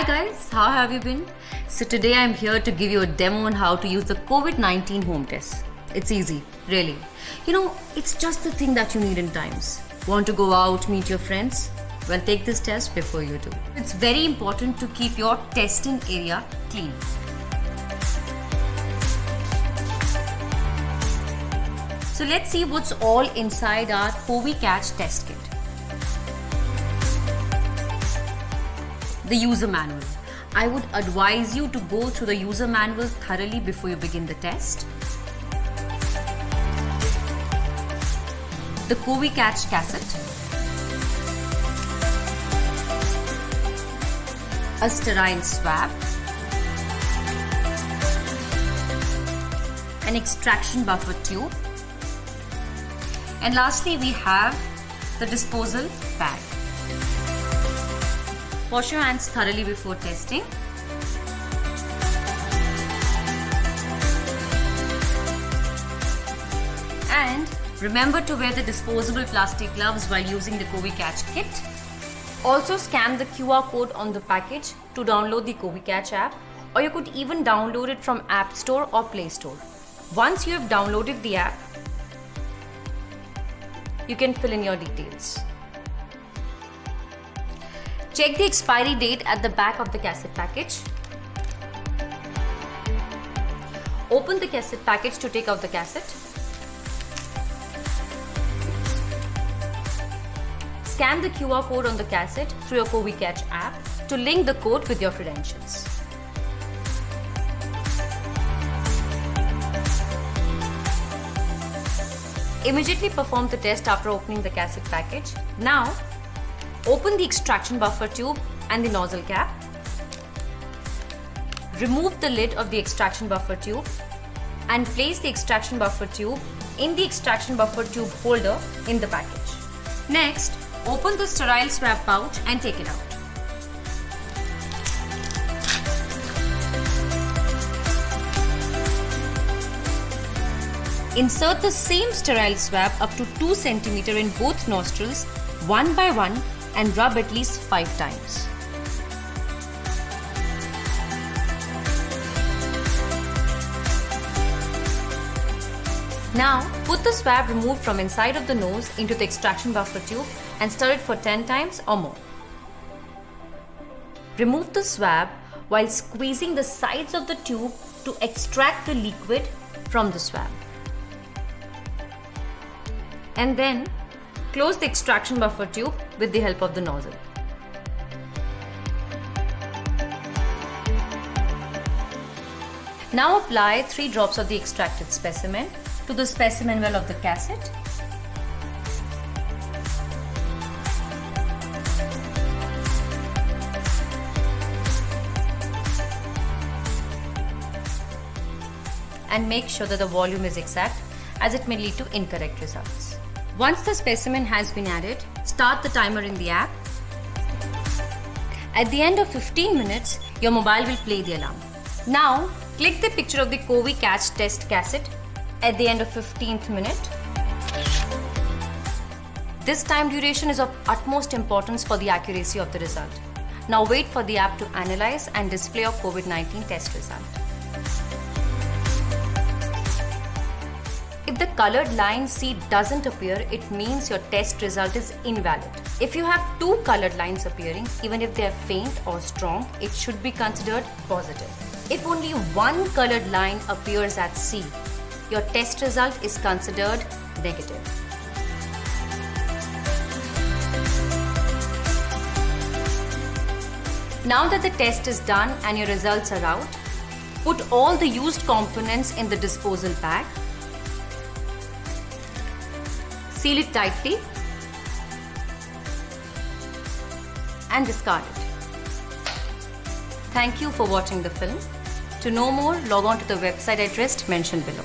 guys, how have you been? So today I'm here to give you a demo on how to use the COVID-19 home test. It's easy, really. It's just the thing that you need in times. Want to go out, meet your friends? Well, take this test before you do. It's very important to keep your testing area clean. So let's see what's all inside our COVID Catch test kit. The user manual. I would advise you to go through the user manual thoroughly before you begin the test. The COVID Catch cassette. A sterile swab. An extraction buffer tube. And lastly, we have the disposal bag. Wash your hands thoroughly before testing. And remember to wear the disposable plastic gloves while using the COVID Catch kit. Also scan the QR code on the package to download the COVID Catch app, or you could even download it from App Store or Play Store. Once you have downloaded the app, you can fill in your details. Check the expiry date at the back of the cassette package. Open the cassette package to take out the cassette. Scan the QR code on the cassette through your COVID Catch app to link the code with your credentials. Immediately perform the test after opening the cassette package. Now, open the extraction buffer tube and the nozzle cap. Remove the lid of the extraction buffer tube and place the extraction buffer tube in the extraction buffer tube holder in the package. Next, open the sterile swab pouch and take it out. Insert the same sterile swab up to 2 cm in both nostrils, one by one, and rub at least 5 times. Now, put the swab removed from inside of the nose into the extraction buffer tube and stir it for 10 times or more. Remove the swab while squeezing the sides of the tube to extract the liquid from the swab. And then, close the extraction buffer tube with the help of the nozzle. Now apply 3 drops of the extracted specimen to the specimen well of the cassette. And make sure that the volume is exact, as it may lead to incorrect results. Once the specimen has been added, start the timer in the app. At the end of 15 minutes, your mobile will play the alarm. Now, click the picture of the COVID Catch test cassette at the end of 15th minute. This time duration is of utmost importance for the accuracy of the result. Now wait for the app to analyze and display your COVID-19 test result. If the colored line C doesn't appear, it means your test result is invalid. If you have 2 colored lines appearing, even if they are faint or strong, it should be considered positive. If only 1 colored line appears at C, your test result is considered negative. Now that the test is done and your results are out, put all the used components in the disposal bag. Seal it tightly and discard it. Thank you for watching the film. To know more, log on to the website address mentioned below.